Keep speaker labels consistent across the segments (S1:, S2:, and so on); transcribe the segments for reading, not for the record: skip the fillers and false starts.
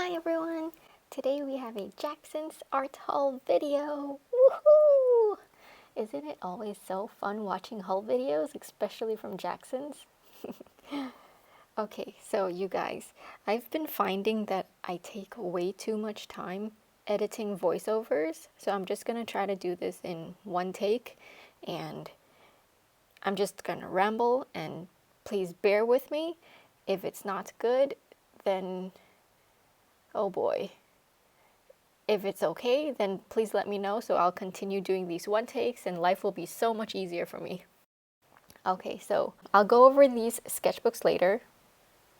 S1: Hi everyone! Today we have a Jackson's art haul video! Woohoo! Isn't it always so fun watching haul videos, especially from Jackson's? Okay, so you guys, I've been finding that I take way too much time editing voiceovers, so I'm just gonna try to do this in one take, and I'm just gonna ramble, and please bear with me. If it's not good, then oh boy. If it's okay, then please let me know so I'll continue doing these one takes and life will be so much easier for me. Okay, so I'll go over these sketchbooks later,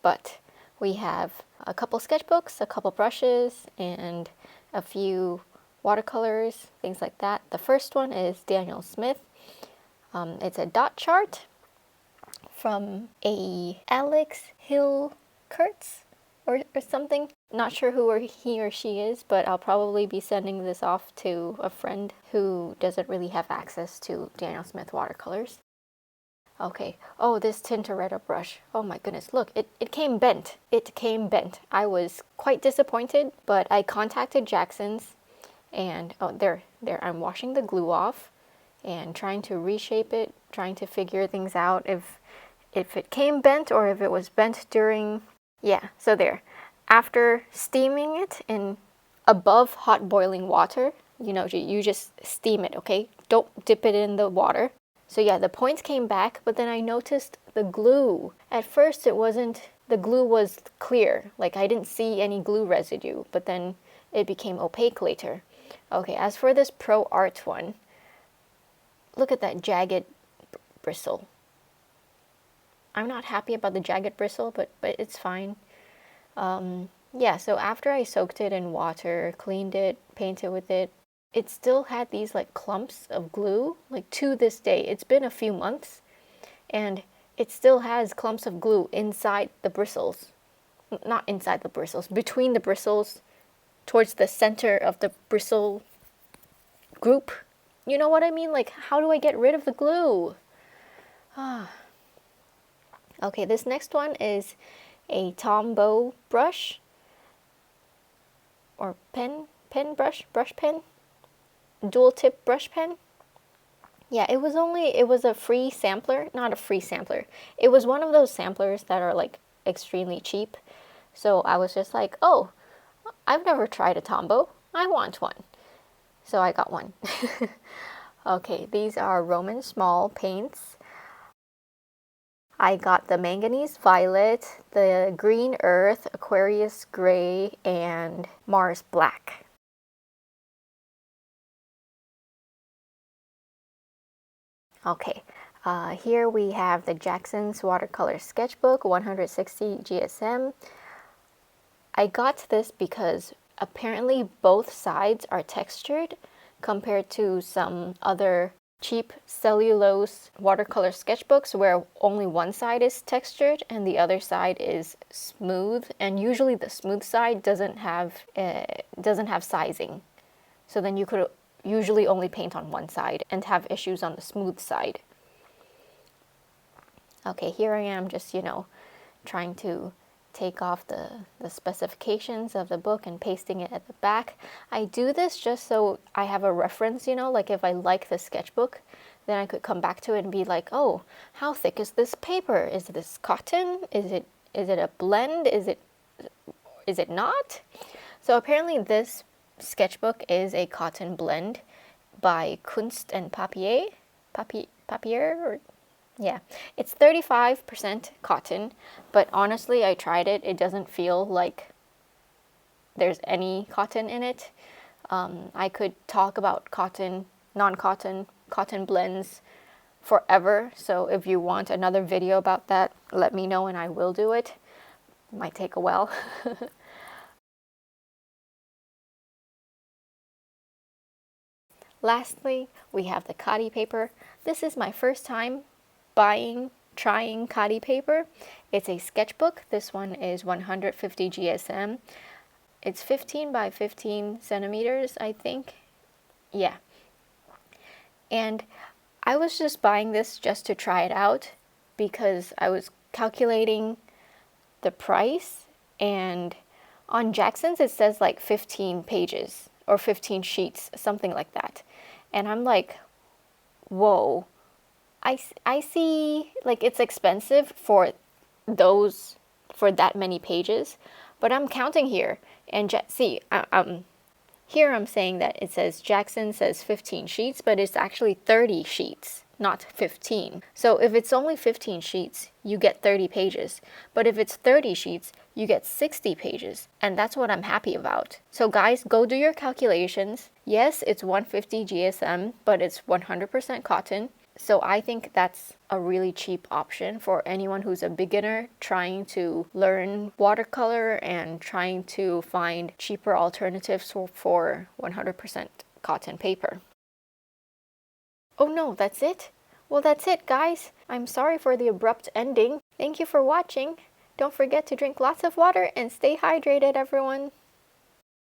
S1: but we have a couple sketchbooks, a couple brushes, and a few watercolors, things like that. The first one is Daniel Smith. It's a dot chart from a Alex Hill Kurtz or something. Not sure who he or she is, but I'll probably be sending this off to a friend who doesn't really have access to Daniel Smith watercolors. Okay, oh, this Tintoretto brush. Oh my goodness, look, it came bent. It came bent. I was quite disappointed, but I contacted Jackson's and, oh, there, I'm washing the glue off and trying to reshape it, trying to figure things out if it came bent or if it was bent during, yeah, so there. After steaming it in above hot boiling water, you just steam it, okay? Don't dip it in the water. So yeah, the points came back, but then I noticed the glue. At first the glue was clear, like I didn't see any glue residue, but then it became opaque later. Okay, as for this Pro Art one, look at that jagged bristle. I'm not happy about the jagged bristle, but it's fine. Yeah, so after I soaked it in water, cleaned it, painted with it, it still had these like clumps of glue, like to this day. It's been a few months, and it still has clumps of glue inside the bristles. Not inside the bristles, between the bristles, towards the center of the bristle group. You know what I mean? Like, how do I get rid of the glue? Okay, this next one is a Tombow brush or brush pen, dual tip brush pen. Yeah, it was a free sampler, not a free sampler. It was one of those samplers that are like extremely cheap. So I was just like, oh, I've never tried a Tombow. I want one. So I got one. Okay, these are Roman Szmal paints. I got the manganese violet, the green earth, Aquarius gray, and Mars black. Okay, here we have the Jackson's watercolor sketchbook, 160 GSM. I got this because apparently both sides are textured compared to some other cheap cellulose watercolor sketchbooks where only one side is textured and the other side is smooth, and usually the smooth side doesn't have sizing, so then you could usually only paint on one side and have issues on the smooth side. Okay, here I am just trying to take off the specifications of the book and pasting it at the back. I do this just so I have a reference, like if I like the sketchbook, then I could come back to it and be like, oh, how thick is this paper? Is this cotton? Is it a blend? Is it not? So apparently this sketchbook is a cotton blend by Kunst and Papier, or yeah, it's 35% cotton, but honestly, I tried it. It doesn't feel like there's any cotton in it. I could talk about cotton, non-cotton, cotton blends forever. So if you want another video about that, let me know and I will do it. It might take a while. Lastly, we have the Khadi paper. This is my first time trying Khadi paper. It's a sketchbook. This one is 150 GSM. It's 15 by 15 centimeters, I think. Yeah. And I was just buying this just to try it out because I was calculating the price, and On Jackson's, it says like 15 pages or 15 sheets, something like that. And I'm like, whoa, I see, like, it's expensive for those, for that many pages, but I'm counting here. And see, here I'm saying that it says Jackson says 15 sheets, but it's actually 30 sheets, not 15. So if it's only 15 sheets, you get 30 pages. But if it's 30 sheets, you get 60 pages. And that's what I'm happy about. So guys, go do your calculations. Yes, it's 150 GSM, but it's 100% cotton. So I think that's a really cheap option for anyone who's a beginner trying to learn watercolor and trying to find cheaper alternatives for 100% cotton paper. Oh no, that's it? Well, that's it, guys. I'm sorry for the abrupt ending. Thank you for watching. Don't forget to drink lots of water and stay hydrated, everyone.